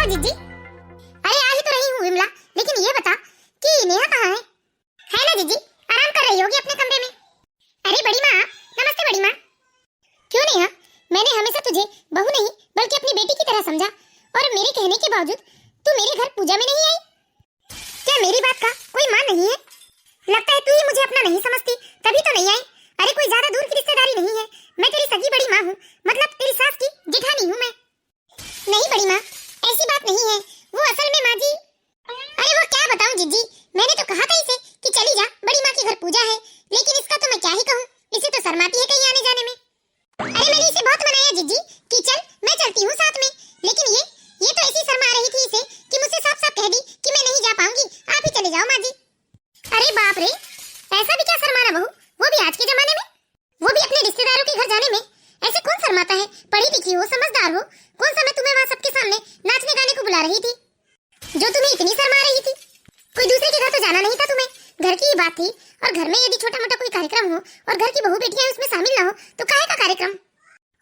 जीजी? अरे आ ही तो रही हूँ विमला, लेकिन ये बता कि नेहा कहाँ है? है ना जीजी, आराम कर रही होगी अपने कमरे में। अरे बड़ी माँ, नमस्ते बड़ी माँ। क्यों नेहा, मैंने हमेशा तुझे बहू नहीं बल्कि अपनी बेटी की तरह समझा, और मेरे कहने के बावजूद तू मेरे घर पूजा में नहीं आई। क्या मेरी बात का कोई मान नहीं है? लगता है तू ही मुझे अपना नहीं समझती, तभी तो नहीं आई। अरे कोई ज्यादा दूर की रिश्तेदारी नहीं है, मैं तेरी सगी बड़ी माँ हूँ, मतलब तेरी सास की जेठानी हूँ मैं। नहीं बड़ी माँ, ऐसी बात नहीं है, वो असल में माँ जी। अरे वो क्या बताऊँ जीजी, मैंने तो कहा था इसे कि चली जा, बड़ी माँ के घर पूजा है, लेकिन इसका तो मैं क्या ही कहूँ, इसे तो शर्माती है कहीं आने जाने में। अरे मैंने इसे बहुत मनाया जीजी कि चल मैं चलती हूँ साथ में, लेकिन ये तो ऐसी शर्मा रही थी इसे कि मुझसे साफ साफ कह दी कि मैं नहीं जा पाऊंगी, आप ही चले जाओ माँ जी। अरे बाप रे, ऐसा भी क्या शर्माना बहू, वो भी आज के जमाने में, वो भी अपने रिश्तेदारों के घर जाने में। ऐसे कौन शर्माता है, पढ़ी लिखी हो, समझदार हो, कौन सा मैं तुम्हें वहाँ सबके सामने नाचने गाने को बुला रही थी जो तुम्हें इतनी शर्मा रही थी। कोई दूसरे के घर तो जाना नहीं था तुम्हें, घर की ही बात थी, और घर में यदि छोटा मोटा कोई कार्यक्रम हो और घर की बहू बेटियां उसमें शामिल ना हो तो काहे का कार्यक्रम।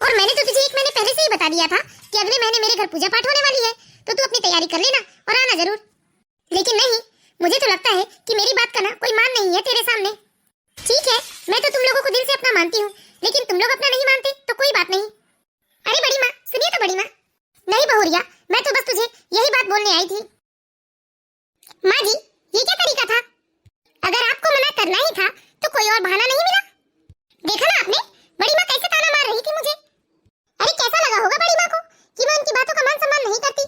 और मैंने तो तुझे 1 महीने पहले से ही बता दिया था कि अगले महीने मेरे घर पूजा पाठ होने वाली है, तो तू अपनी तैयारी कर लेना और आना जरूर। लेकिन नहीं, मुझे तो लगता है कि मेरी बात का ना कोई मान नहीं है तेरे सामने। ठीक है, मैं तो तुम लोगों को दिल से अपना मानती हूँ, लेकिन तुम लोग अपना नहीं मानते तो कोई बात नहीं। अरे बड़ी माँ सुनिए तो बड़ी माँ। नहीं बहुरिया, मैं तो बस तुझे यही बात बोलने आई थी। माँ जी, ये क्या तरीका था? अगर आपको मना करना ही था तो कोई और बहाना नहीं मिला? देखा ना आपने, बड़ी माँ कैसे ताना मार रही थी मुझे। अरे कैसा लगा होगा बड़ी माँ को कि मैं उनकी बातों का मान सम्मान नहीं करती।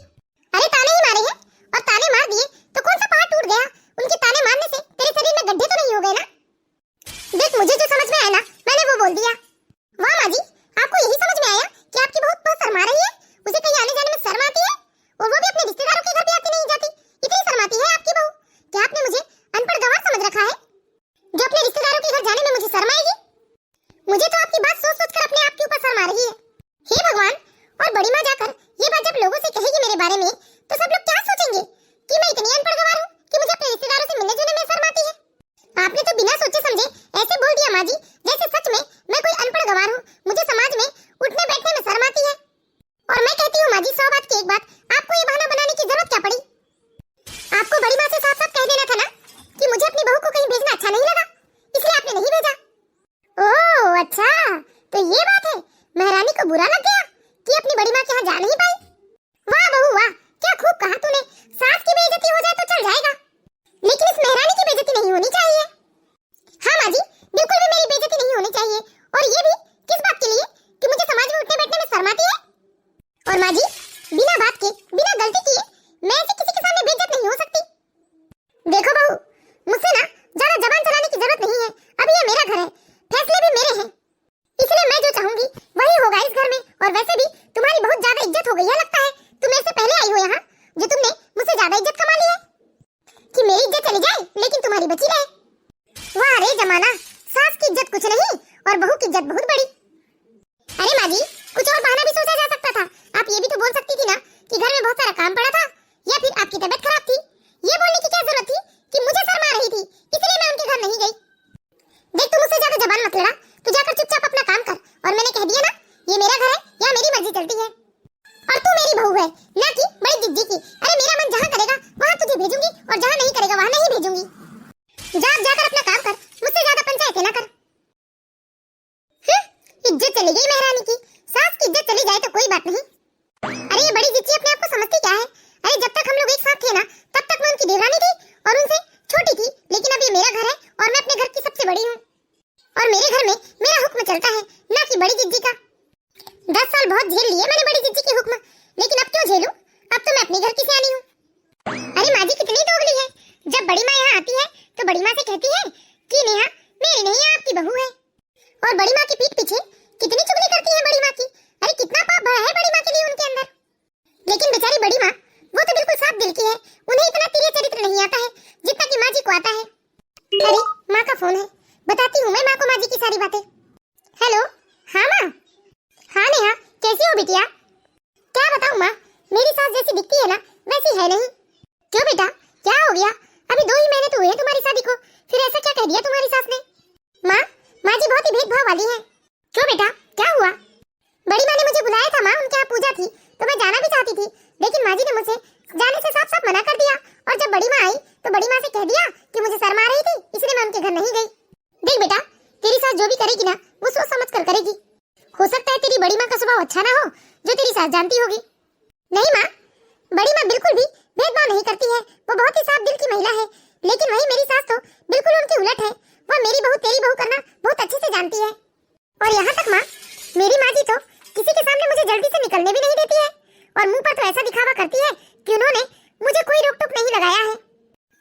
अरे ताने ही मारे हैं, और ताने मार दिए तो कौन सा पहाड़ टूट गया? उनके ताने मारने से तेरे शरीर में गड्ढे तो नहीं हो गए ना? देख, मुझे जो समझ में आया ना मैंने वो बोल दिया। वाह माँ जी, आपको यही समझ में आया कि आपकी बहू बहुत शर्मा रही है, उसे कहीं आने जाने में शर्म आती है, और वो भी अपने रिश्तेदारों के घर भी आती नहीं जाती, इतनी शर्माती है आपकी बहू। क्या आपने मुझे अनपढ़ गंवार समझ रखा है जो अपने रिश्तेदारों के घर जाने में मुझे शर्म आएगी? मुझे तो आपकी बात सोच सोच कर अपने आप के ऊपर शर्म आ रही है। हे भगवान, और बड़ी माँ जाकर ये बात जब लोगों से कहेगी मेरे बारे में तो सब लोग क्या सोचेंगे कि मैं इतनी अनपढ़ गंवार हूँ कि मुझे अपने रिश्तेदारों से मिलने जुलने में शर्म आती है। आपने तो बिना सोचे समझे ऐसे बोल दिया माँ जी, जैसे सच में मैं कोई अनपढ़ गंवार हूँ, मुझे समाज में उठने बैठने में शर्म आती है। और मैं कहती हूँ माँ जी, 100 बात की एक बात, आपको ये बहाना बनाने की जरूरत क्या पड़ी? आपको बड़ी माँ से साफ साफ कह देना था ना कि मुझे अपनी बहू को कहीं भेजना अच्छा नहीं लगा, इसलिए आपने नहीं भेजा। ओह अच्छा, तो ये बात है, महारानी को बुरा लग गया कि अपनी बड़ी माँ के यहाँ जा नहीं पाई। वाह बहू वाह, क्या खूब कहा तूने, सास की बेइज्जती हो जाए तो चल जाएगा, लेकिन इस महारानी की बेइज्जती नहीं होनी चाहिए। हाँ माँ जी, बिल्कुल भी मेरी बेइज्जती नहीं होनी चाहिए, और ये भी किस बात के लिए कि मुझे समाज में उठने बैठने में शर्म आती है। और माँ जी, बिना बात के, बिना गलती किए मैं ऐसे किसी के सामने बेइज्जत नहीं हो सकती। देखो बहू, मुझसे ना ज्यादा जबान चलाने की जरूरत नहीं है, अभी ये मेरा घर है, फैसले भी मेरे हैं, इसलिए मैं जो चाहूंगी वही होगा इस घर में। और वैसे भी तुम्हारी बहुत ज्यादा इज्जत हो गई है, लगता है तुम मेरे से पहले आई हो यहाँ, जो तुमने मुझसे ज्यादा इज्जत कमा ली है कि मेरी इज्जत चली जाए लेकिन तुम्हारी बची रहे। वाह रे जमाना, सास की इज्जत कुछ नहीं और बहू की इज्जत बहुत बड़ी। अरे माँ जी, कुछ और बहाना भी सोचा जा सकता था, आप ये भी तो बोल सकती थी ना कि घर में बहुत सारा काम पड़ा था, या फिर आपकी तबीयत खराब थी। ये बोलने की क्या जरूरत थी कि मुझे शर्म आ रही थी इसलिए मैं उनके घर नहीं गई? देख, तू मुझसे ज्यादा जबान मत लड़ा, तू जाकर चुपचाप अपना काम कर, और मैंने कह दिया ना, ये मेरा घर है, यहाँ मेरी मर्जी चलती है, और तू मेरी बहू है ना कि बड़ी जिद्दी की। अरे मेरा मन जहाँ करेगा वहाँ तुझे भेजूंगी, और जहाँ नहीं करेगा वहाँ नहीं भेजूंगी। जाकर अपना काम कर, मुझसे ज्यादा पंचायत ना कर। इज्जत चली गई महारानी की, सास की इज्जत चली जाए तो कोई बात नहीं। अरे ये बड़ी जिद्दी अपने आप को समझती क्या है? अरे जब तक हम लोग एक साथ थे ना, तब तक मैं उनकी देवरानी थी और उनसे छोटी थी, लेकिन अब ये मेरा घर है और मैं अपने घर की सबसे बड़ी हूँ, और मेरे घर में मेरा हुक्म चलता है, ना कि बड़ी जिद्दी का। 10 साल बहुत झेल लिए मैंने बड़ी जिद्दी के हुक्म, लेकिन अब क्यों झेलूं? अब तो मैं अपने घर की बड़ी माँ से कह दिया कि मुझे शर्म आ रही थी, इसलिए मैं उनके घर नहीं गई। देख बेटा, तेरी सास जो भी करेगी ना वो सोच समझ कर करेगी। हो सकता है तेरी बड़ी माँ का स्वभाव अच्छा ना हो जो तेरी सास जानती होगी। नहीं माँ, बड़ी माँ बिल्कुल भी भेदभाव नहीं करती है, वो बहुत ही साफ दिल की महिला है। लेकिन वही मेरी सास तो बिल्कुल उनके उलट है, वो मेरी बहू तेरी बहू करना बहुत अच्छे से जानती है। और यहाँ तक माँ, मेरी माँ जी तो किसी के सामने मुझे जल्दी से निकलने भी नहीं देती है, और मुंह पर तो ऐसा दिखावा करती है कि उन्होंने मुझे कोई रोक टोक नहीं लगाया है।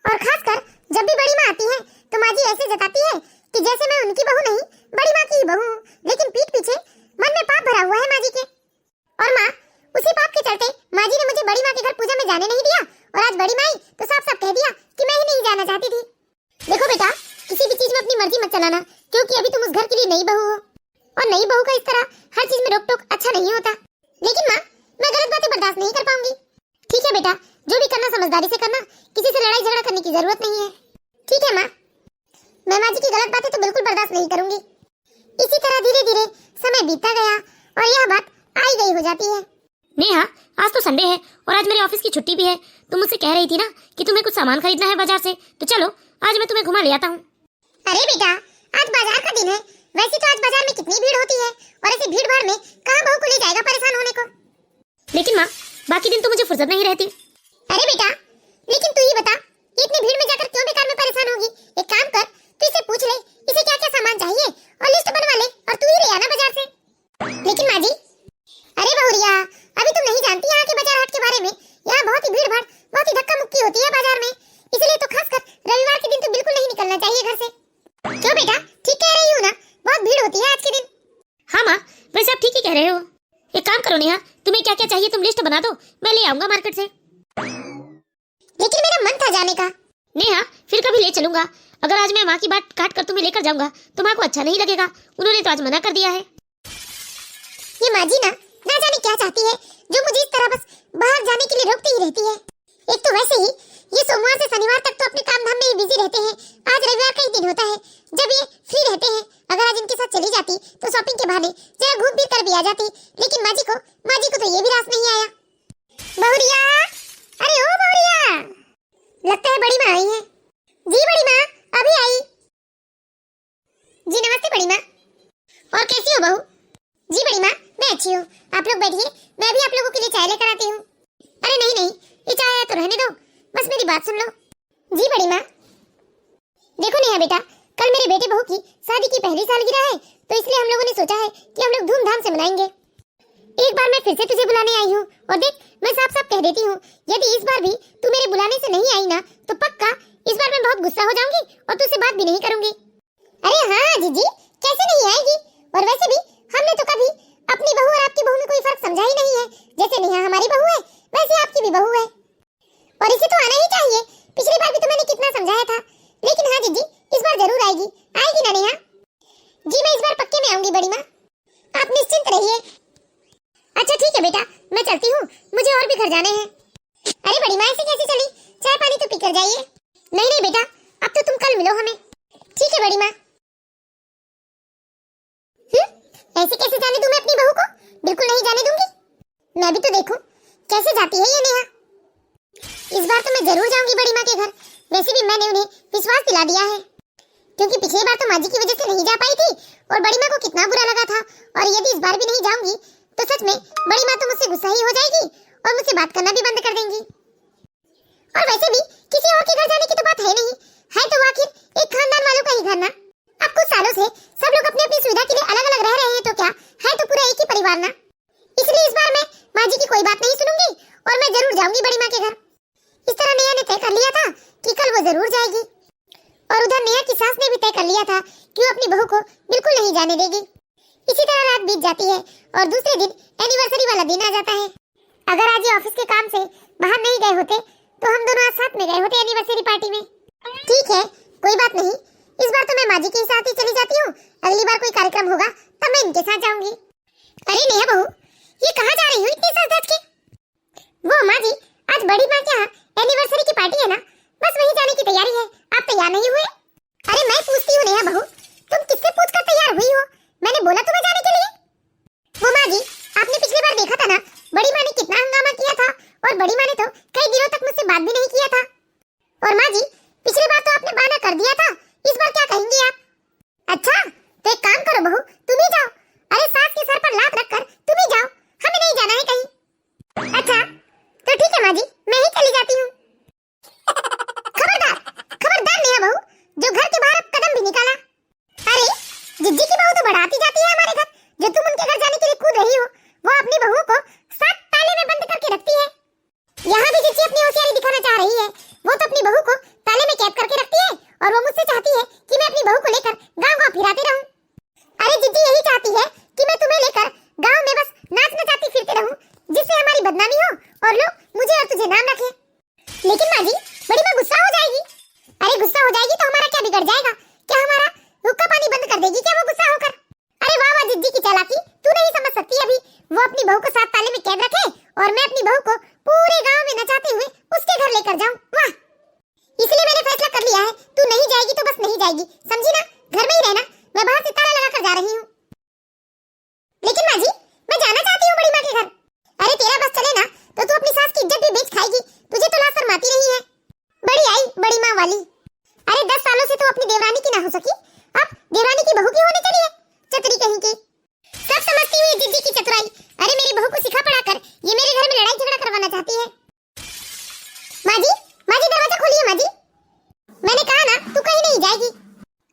और खासकर जब भी बड़ी माँ आती है तो माँ जी ऐसे जताती है कि जैसे मैं उनकी बहू नहीं बड़ी माँ की ही बहू हूँ, लेकिन पीठ पीछे मन में पाप भरा हुआ है माँ जी के। और माँ, उसी पाप के चलते माँ जी ने मुझे बड़ी माँ के घर पूजा में जाने नहीं दिया, और आज बड़ी माँ तो साफ साफ कह दिया कि मैं ही नहीं जाना चाहती थी। देखो बेटा, किसी भी चीज में अपनी मर्जी मत चलाना, क्योंकि अभी तुम उस घर के लिए नई बहू हो, और नई बहू का इस तरह हर चीज में रोक टोक अच्छा नहीं होता। लेकिन माँ, मैं गलत बातें बर्दाश्त नहीं कर पाऊंगी। ठीक है बेटा, जो भी करना समझदारी से करना, किसी से लड़ाई झगड़ा करने की जरूरत नहीं है। ठीक है माँ, मैं माँ जी की गलत बातें तो बिल्कुल बर्दाश्त नहीं करूंगी। इसी तरह धीरे धीरे समय बीतता गया और यह बात आई गई हो जाती है। नेहा, आज तो संडे है और आज मेरे ऑफिस की छुट्टी भी है। तुम मुझसे कह रही थी ना कि तुम्हें कुछ सामान खरीदना है बाजार से, तो चलो आज मैं तुम्हें घुमा ले आता हूँ। अरे बेटा, आज बाजार का दिन है। वैसे तो आज बाजार में कितनी भीड़ होती है, और ऐसी भीड़ भाड़ में कहाँ बहू को ले जाएगा परेशान होने को। लेकिन माँ, बाकी दिन तो मुझे फुर्सत नहीं रहती। अरे बेटा, लेकिन तू ही बता, इतनी भीड़ में जाकर क्यों बेकार में परेशान होगी। एक काम कर, तू इसे पूछ ले इसे क्या क्या सामान चाहिए और लिस्ट बनवा ले, और तू ही ले आना बाजार से। लेकिन माँ जी, अरे बहुरिया, अभी तुम नहीं जानती यहाँ के बाजार हाट के बारे में। यहाँ बहुत ही भीड़ भाड़, बहुत ही धक्का मुक्की होती है बाजार में, इसलिए तो खासकर रविवार के दिन तो बिल्कुल नहीं निकलना चाहिए घर से। क्यों बेटा, ठीक कह रही हूँ ना, बहुत भीड़ होती है आज के दिन। हाँ माँ, वैसे आप ठीक ही कह रहे हो। एक काम करो नेहा, तुम्हें क्या क्या चाहिए तुम लिस्ट बना दो, मैं ले आऊंगा मार्केट से। लेकिन मेरा मन था जाने का। नेहा, फिर कभी ले चलूंगा। अगर आज मैं माँ की बात काट कर तुम्हें लेकर जाऊंगा तो माँ को अच्छा नहीं लगेगा, उन्होंने तो आज मना कर दिया है। ये माँ जी ना जाने क्या चाहती है, जो मुझे इस तरह बस बाहर जाने के लिए रोकती ही रहती है। एक तो वैसे ही ये सोमवार से शनिवार तक तो अपने काम धाम में ही बिजी रहते हैं, आज रविवार का ही दिन होता है जब ये फ्री रहते हैं। अगर आज इनके साथ चली जाती तो शॉपिंग के बहाने जरा घूम फिर कर भी आ जाती, लेकिन माँ जी को तो ये भी रास नहीं आया। बहुरिया, अरे ओ बहुरिया, लगता है बड़ी माँ आई है। जी बड़ी माँ, अभी आई। जी नमस्ते बड़ी माँ। और कैसी हो बहू? जी बड़ी माँ, मैं अच्छी हूँ, आप लोग बैठिए, मैं भी आप लोगों के लिए चाय लेकर आती हूँ। अरे नहीं नहीं, ये चाय आया तो रहने दो, बस मेरी बात सुन लो। जी बड़ी माँ। देखो नेहा बेटा, कल मेरे बेटे बहू की शादी की पहली सालगिरह है, तो इसलिए हम लोगों ने सोचा है कि हम लोग धूमधाम से मनाएंगे। एक बार मैं फिर से तुझे बुलाने आई हूँ, और देख मैं साफ साफ कह देती हूँ, यदि इस बार भी तू मेरे बुलाने से नहीं आई ना तो पक्का इस बार मैं बहुत गुस्सा हो जाऊंगी और तुझसे बात भी नहीं करूंगी। अरे हाँ जीजी, कैसे नहीं आएगी, और वैसे भी हमने तो कभी अपनी बहू और आपकी बहू में कोई फर्क समझा ही नहीं है। जैसे नेहा हमारी बहू है वैसे आपकी भी बहू है, और इसे तो आना ही चाहिए। पिछली बार भी तो मैंने कितना समझाया था, लेकिन हाँ जीजी, इस बार जरूर आएगी। आएगी ना नेहा? जी मैं इस बार पक्के में आऊंगी बड़ी माँ, आप निश्चिंत रहिए। अच्छा ठीक है बेटा, मैं चलती हूँ, मुझे और भी घर जाने हैं। अरे बड़ी माँ, ऐसे कैसे चली, चाय पानी तो पीकर जाइए। नहीं नहीं बेटा, अब तो तुम कल मिलो हमें। ठीक है बड़ी माँ। ऐसे कैसे जाने दूं मैं अपनी बहू को? बिल्कुल नहीं जाने दूंगी। मैं भी तो देखूं कैसे जाती है ये नेहा। इस बार तो मैं जरूर जाऊंगी बड़ी माँ के घर। वैसे भी मैंने उन्हें विश्वास दिला दिया है, क्योंकि पिछली बार तो माँ जी की वजह से नहीं जा पाई थी और बड़ी माँ को कितना बुरा लगा था। और यदि इस बार भी नहीं जाऊंगी तो सच में बड़ी माँ तो मुझसे गुस्सा ही हो जाएगी और मुझसे बात करना भी बंद कर देंगी। और वैसे भी किसी और के घर जाने की तो बात है नहीं, है तो आखिर एक खानदान वालों का ही घर ना। अब कुछ सालों से सब लोग अपनी अपनी सुविधा के लिए अलग अलग रह रहे हैं, तो क्या है तो पूरा एक ही परिवार ना। इसलिए इस बार मैं माँ जी की कोई बात नहीं सुनूंगी और मैं जरूर जाऊंगी बड़ी माँ के घर। इस तरह नेहा ने तय कर लिया था कि कल वो जरूर जाएगी, और उधर नेहा की सास ने भी तय कर लिया था कि वो अपनी बहू को बिल्कुल नहीं जाने देगी। इसी तरह रात बीत जाती है और दूसरे दिन एनिवर्सरी वाला दिन आ जाता है। अगर आज ये ऑफिस के काम से बाहर नहीं गए होते तो हम दोनों आज साथ में गए होते एनिवर्सरी पार्टी में। ठीक है, कोई बात नहीं, इस बार तो मैं माँ जी के साथ ही चली जाती हूँ। अगली बार कोई कार्यक्रम होगा तब मैं इनके साथ जाऊंगी। अरे नेहा बहू, ये कहाँ जा रही हो इतनी सज-धज के? वो माँ जी, आज बड़ी माँ के यहाँ एनिवर्सरी की पार्टी है ना, बस वहीं जाने की तैयारी है। आप तैयार नहीं हुए? अरे मैं पूछती हूँ नेहा बहू, तुम किससे पूछकर तैयार हुई हो? मैंने बोला तुम्हें जाने के लिए। वो माँ जी, आपने पिछली बार देखा था ना, बड़ी माँ ने कितना हंगामा किया था, और बड़ी माँ ने तो कई दिनों तक मुझसे बात भी नहीं किया था। और माँ जी, कर दिया था, इस बार क्या कहेंगी आप? अच्छा, तो एक काम करो बहू, तुम ही जाओ। अरे सास के सर पर लात रखकर तुम ही जाओ, हमें नहीं जाना है कहीं। अच्छा, तो ठीक है माँ जी, मैं ही चली जाती हूँ। खबरदार, खबरदार नेहा बहू, जो घर के बाहर कदम भी निकाला। अरे जिज्जी की बहू तो बढ़ाती जाती है हमारे घर, जो तुम उनके घर जाने के लिए कूद रही हो, वो अपनी बहू को साथ ताले में बंद करके रखती है। यहाँ भी जिज्जी अपनी होशियारी दिखाना चाह रही है, वो तो अपनी बहू को ताले में कैद करके रखती है और वो मुझसे चाहती है कि मैं अपनी बहू को लेकर गांव-गांव फिराते रहूं। अरे जिज्जी यही चाहती है कि मैं तुम्हें लेकर गांव में बस नाच नचाती फिरते रहूं, जिससे हमारी बदनामी हो और लोग मुझे और तुझे नाम रखें। लेकिन माँ जी, बड़ी माँ गुस्सा हो जाएगी। अरे गुस्सा हो जाएगी तो हमारा क्या बिगड़ जाएगा? क्या हमारा हुक्का पानी बंद कर देगी क्या वो गुस्सा होकर? अरे वाह वाह जिज्जी की चालाकी, तू नहीं समझ सकती अभी। वो अपनी बहू को साथ ताले में कैद रखे और मैं अपनी बहू को पूरे गांव में नचाते हुए उसके घर लेकर जाऊं। वाह, इसलिए मैंने फैसला कर लिया है, तू नहीं जाएगी तो बस नहीं जाएगी, समझी ना? घर में ही रहना, मैं बाहर से ताला लगा कर जा रही हूँ। लेकिन माँ जी, मैं जाना चाहती हूँ बड़ी माँ के घर। अरे तेरा बस चले ना तो तू अपनी सास की इज्जत भी बेच खाएगी, तुझे तो लाज शर्माती नहीं है। बड़ी आई बड़ी माँ वाली। अरे 10 सालों से तो अपनी देवरानी की ना हो सकी, अब देवरानी की बहू की होने चली है, चतरी कहीं की। सब समझती हुई जिज्जी की चतुराई। अरे मेरी बहू को सिखा पढ़ाकर ये मेरे घर में लड़ाई झगड़ा करवाना चाहती है। माँ जी, दरवाजा खोलिए माँ जी। मैंने कहा ना तू कहीं नहीं जाएगी।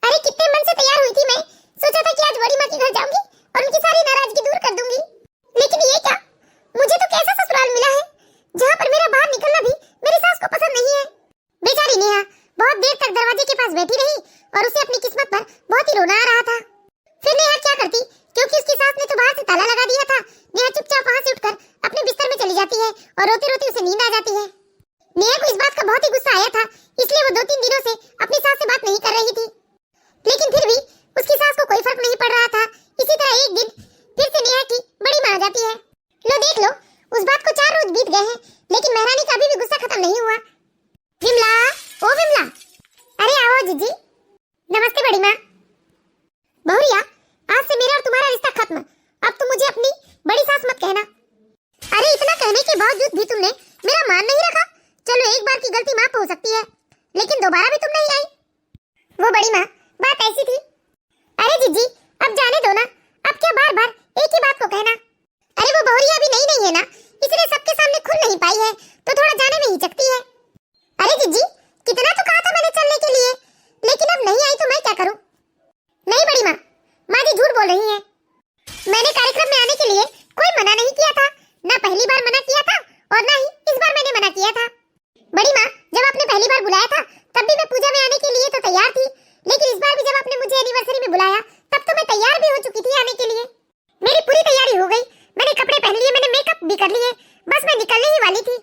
अरे कितने मन से तैयार हुई थी मैं, सोचा था कि आज बड़ी माँ के घर जाऊंगी और उनकी सारी नाराजगी दूर कर दूंगी। लेकिन ये क्या, मुझे तो कैसा ससुराल मिला है जहाँ पर मेरा बाहर निकलना भी मेरी सास को पसंद नहीं है। बेचारी नेहा बहुत देर तक दरवाजे के पास बैठी रही और उसे अपनी किस्मत पर बहुत ही रोना आ रहा था। फिर नेहा क्या करती, क्योंकि उसकी सास ने तो बाहर से ताला लगा दिया था। नेहा चुपचाप वहां से उठकर अपने बिस्तर में चली जाती है और रोते रोते उसे नींद आ जाती है। नेहा को इस बात का बहुत ही गुस्सा आया था, इसलिए वो 2-3 दिनों से अपनी सास से बात नहीं कर रही थी। लेकिन फिर भी उसकी सास को कोई फर्क नहीं पड़ रहा था। इसी तरह एक दिन फिर से नेहा की बड़ी माँ आ जाती है। लो देख लो, उस बात को 4 रोज बीत गए हैं, लेकिन महारानी का अभी भी गुस्सा खत्म नहीं हुआ। विमला, ओ विमला, अरे आओ जीजी। नमस्ते बड़ी माँ। बहुरिया, आज से मेरा और तुम्हारा रिश्ता खत्म, अब तुम मुझे अपनी बड़ी सास मत कहना। अरे इतना कहने के बावजूद भी तुमने मेरा मान नहीं रखा। चलो एक बार की गलती माफ हो सकती है, लेकिन दोबारा भी तुम नहीं आई। वो बड़ी माँ, बात ऐसी थी। अरे जीजी, अब जाने दो ना, अब क्या बार बार एक ही बात को कहना। अरे वो बहुरिया भी नहीं है ना, इसलिए सबके सामने खुल नहीं पाई है, तो थोड़ा जाने में हिचकती है। अरे जीजी, कितना तो कहा था मैंने चलने के लिए, लेकिन अब नहीं आई तो मैं क्या करूं? नहीं बड़ी माँ, माँ जी झूठ बोल रही हैं। मैंने कार्यक्रम में आने के लिए कोई मना नहीं किया था, ना पहली बार मना किया था और ना ही इस बार मैंने मना किया था। बड़ी माँ, जब आपने पहली बार बुलाया था तब भी मैं पूजा में आने के लिए तो तैयार थी, लेकिन इस बार भी जब आपने मुझे एनिवर्सरी में बुलाया तब तो मैं तैयार भी हो चुकी थी आने के लिए। मेरी पूरी तैयारी हो गई, मैंने कपड़े पहन लिए, मैंने मेकअप भी कर लिए, बस मैं निकलने ही वाली थी।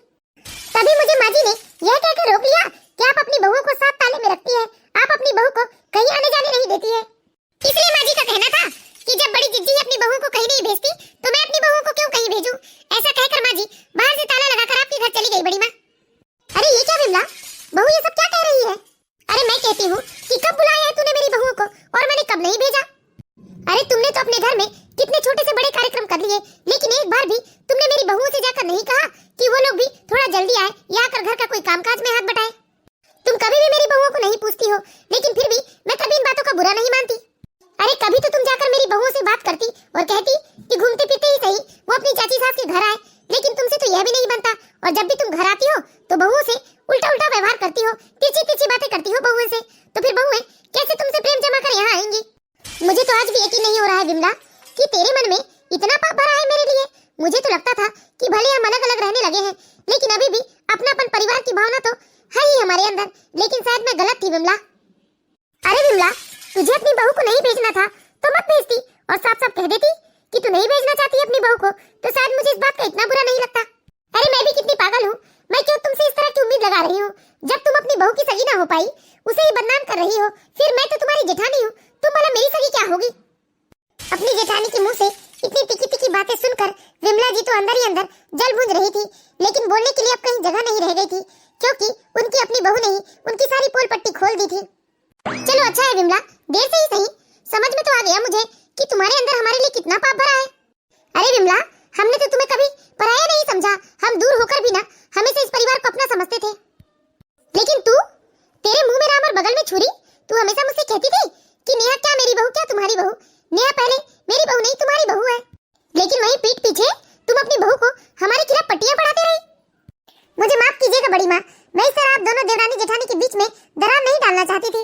तभी मुझे माँ जी ने यह कहकर रोक लिया कि आप अपनी बहू को साथ ताले में रखती है, आप अपनी बहू को कहीं आने जाने नहीं देती है। इसलिए माँ जी का कहना था कि जब बड़ी जिज्जी अपनी बहू को कहीं नहीं भेजती तो मैं अपनी बहू को क्यों कहीं भेजूं। ऐसा कहकर माँ जी बाहर से ताला लगाकर आपके घर चली गई बड़ी माँ। अरे ये क्या विमला, बहू ये सब क्या कह रही है? अरे मैं कहती हूँ कि कब बुलाया है तूने मेरी बहू को और मैंने कब नहीं भेजा। अरे तुमने तो अपने घर में कितने छोटे से बड़े कार्यक्रम कर लिए, लेकिन एक बार भी तुमने मेरी बहू से जाकर नहीं कहा कि वो लोग भी थोड़ा जल्दी आए या आकर घर का कोई कामकाज में हाथ बटाए। तुम कभी भी मेरी बहू को नहीं पूछती हो, लेकिन फिर भी मैं कभी इन बातों का बुरा नहीं मानती। अरे कभी तो तुम जाकर मेरी बहू से बात करती और कहती कि घूमते फिरते ही सही वो अपनी चाची सास के घर आए, लेकिन तुमसे तो यह भी नहीं बनता। और जब भी तुम घर आती हो तो बहू से उल्टा उल्टा व्यवहार करती हो, तिरछी तिरछी बातें करती हो बहू से, तो फिर बहुएं कैसे तुमसे प्रेम जमा कर यहाँ आएंगी? मुझे तो आज भी यकीन नहीं हो रहा है विमला कि तेरे मन में इतना पाप भरा है मेरे लिए। मुझे तो लगता था कि भले हम अलग अलग रहने लगे हैं, लेकिन अभी भी अपनापन परिवार की भावना तो है ही हमारे अंदर, लेकिन शायद मैं गलत थी विमला। अरे विमला, तुझे अपनी बहू को नहीं भेजना था तो मत भेजती और साफ साफ कह देती कि तू नहीं भेजना चाहती अपनी बहू को, तो शायद मुझे इस बात का इतना बुरा नहीं लगता। अरे मैं भी कितनी पागल हूँ, मैं क्यों तुमसे इस तरह की उम्मीद लगा रही हूँ? जब तुम अपनी बहू की सगी ना हो पाई, उसे ही बदनाम कर रही हो, फिर मैं तो तुम्हारी जेठानी हूँ, तुम भला मेरी सगी क्या होगी? अपनी जेठानी के मुंह से इतनी तिखी तिखी बातें सुनकर विमला जी तो अंदर ही अंदर जल बुझ रही थी, लेकिन बोलने के लिए अब कहीं जगह नहीं रह गई थी, क्योंकि उनकी अपनी बहू ने ही उनकी सारी पोल पट्टी खोल दी थी। चलो अच्छा है विमला, देर से ही सही समझ में तो आ गया मुझे कि तुम्हारे अंदर हमारे लिए कितना पाप भरा है। अरे विमला, हमने तो तुम्हें कभी पराया नहीं समझा, हम दूर होकर भी ना हमेशा इस परिवार को अपना समझते थे, लेकिन तू, तेरे मुंह में राम और बगल में छुरी, मुझे माफ कीजिएगा बड़ी माँ, मैं इस तरह आप दोनों देवरानी जेठानी के बीच में दरार नहीं डालना चाहती थी।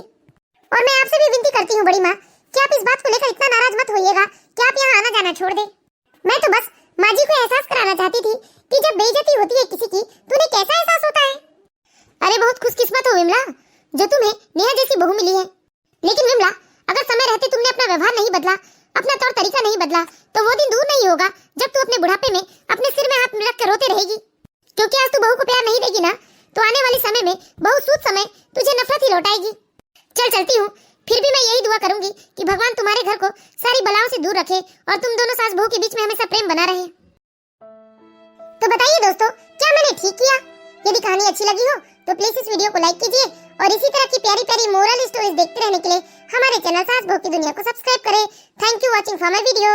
और मैं आपसे भी विनती करती हूँ बड़ी माँ कि आप इस बात को लेकर इतना नाराज मत होइएगा कि आप यहाँ आना जाना छोड़ दे। मैं तो बस माँ जी को एहसास कराना चाहती थी कि जब बेइज्जती होती है किसी की तो उन्हें कैसा एहसास होता है। अरे बहुत खुशकिस्मत हो विमला जो तुम्हें नेहा जैसी बहू मिली है। लेकिन विमला, अगर समय रहते तुमने अपना व्यवहार नहीं बदला, अपना तौर तरीका नहीं बदला, तो वो दिन दूर नहीं होगा जब तू अपने बुढ़ापे में अपने सिर में हाथ रख कर रोते रहेगी। क्योंकि आज तू बहू को प्यार नहीं देगी ना, तो आने वाले समय में बहुत सूद समय तुझे नफरत ही लौटाएगी। चल चलती हूँ, फिर भी मैं यही दुआ करूंगी कि भगवान तुम्हारे घर को सारी बलाओं से दूर रखे और तुम दोनों सास बहू के बीच में हमेशा प्रेम बना रहे। तो बताइए दोस्तों, क्या मैंने ठीक किया? यदि कहानी अच्छी लगी हो तो प्लीज इस वीडियो को लाइक कीजिए और इसी तरह की प्यारी प्यारी मोरल स्टोरीज देखते रहने के लिए हमारे चैनल सास बहू की दुनिया को सब्सक्राइब करें। Thank you watching for my video.